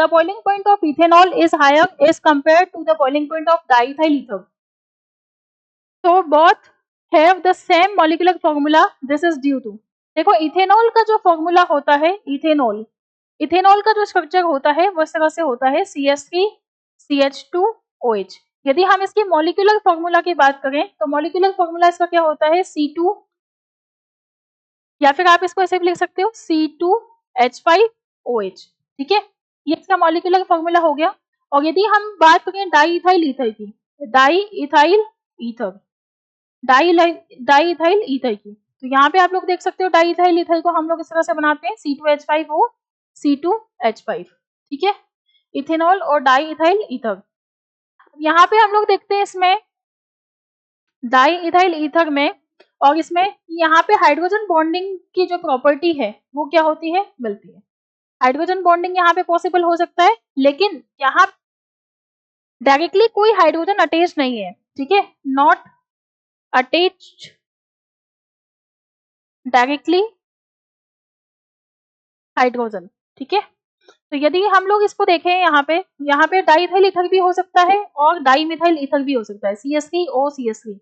The boiling point of ethanol is higher as compare to the boiling point of diethyl ether. तो both have the same molecular formula, this is due to, देखो ethanol का जो formula होता है, ethanol का जो structure होता है वो इस तरह से होता है CH3CH2OH। यदि हम इसकी मॉलिक्यूलर फॉर्मूला की बात करें तो मॉलिक्यूलर फॉर्मूला इसका क्या होता है C2, या फिर आप इसको ऐसे भी लिख सकते हो C2H5OH। ठीक है, ये इसका मॉलिक्यूलर फॉर्मूला हो गया। और यदि हम बात करें डाइइथाइल ईथर की, डाइइथाइल ईथर की, तो यहाँ पे आप लोग देख सकते हो डाइइथाइल ईथर को हम लोग इस तरह से बनाते हैं C2H5O C2H5। ठीक है, इथेनॉल और डाइइथाइल ईथर। यहाँ पे हम लोग देखते हैं इसमें डाइइथाइल ईथर में, और इसमें यहाँ पे हाइड्रोजन बॉन्डिंग की जो प्रॉपर्टी है वो क्या होती है, मिलती है। हाइड्रोजन बॉन्डिंग यहाँ पे पॉसिबल हो सकता है, लेकिन यहाँ डायरेक्टली कोई हाइड्रोजन अटैच नहीं है। ठीक है, नॉट अटैच्ड डायरेक्टली हाइड्रोजन। ठीक है, तो यदि हम लोग इसको देखें यहाँ पे डाइइथाइल ईथर भी हो सकता है और डाइमिथाइल ईथर भी हो सकता है, CH3OCH3।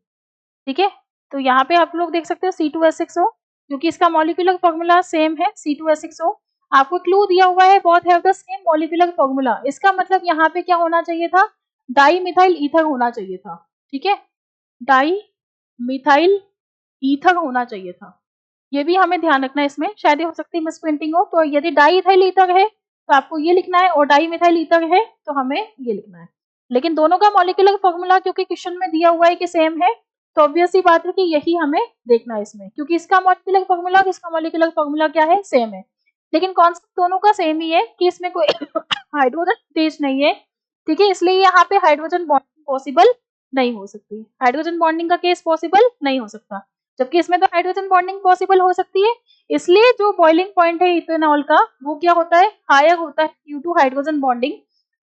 ठीक है, तो यहाँ पे आप लोग देख सकते हो C2H6O, क्योंकि इसका मॉलिक्यूलर फॉर्मूला सेम है C2H6O। आपको क्लू दिया हुआ है both have the same molecular formula, इसका मतलब यहाँ पे क्या होना चाहिए था, डाइमिथाइल ईथर होना चाहिए था। ठीक है, डाइमिथाइल ईथर होना चाहिए था, ये भी हमें ध्यान रखना है इसमें, शायद हो सकती है मिसप्रिंटिंग हो। तो यदि डाइइथाइल ईथर है तो आपको ये लिखना है, और डाइमिथाइल ईथर है तो हमें ये लिखना है। लेकिन दोनों का मॉलिक्यूलर फॉर्मूला क्योंकि क्वेश्चन में दिया हुआ है कि सेम है, तो ऑब्वियस ही बात है कि यही हमें देखना है इसमें, क्योंकि इसका मॉलिक्यूलर फॉर्मूला और इसका मॉलिक्यूलर फॉर्मूला क्या है, सेम है। लेकिन कॉन्सेप्ट दोनों का सेम ही है कि इसमें कोई हाइड्रोजन अटैच नहीं है। ठीक है, इसलिए यहाँ पे हाइड्रोजन बॉन्डिंग पॉसिबल नहीं हो सकती, हाइड्रोजन बॉन्डिंग का केस पॉसिबल नहीं हो सकता, जबकि इसमें तो हाइड्रोजन बॉन्डिंग पॉसिबल हो सकती है। इसलिए जो बॉइलिंग पॉइंट है इथेनॉल का वो क्या होता है, हायर होता है ड्यू टू हाइड्रोजन बॉन्डिंग।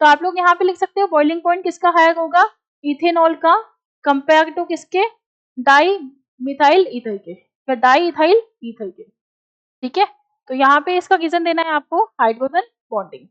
तो आप लोग यहाँ पे लिख सकते हो बॉइलिंग पॉइंट किसका हायर होगा, इथेनॉल का, कंपेयर टू किसके, डाइमिथाइल ईथर के या डाइइथाइल ईथर के। ठीक है, तो यहाँ पे इसका रीजन देना है आपको हाइड्रोजन बॉन्डिंग।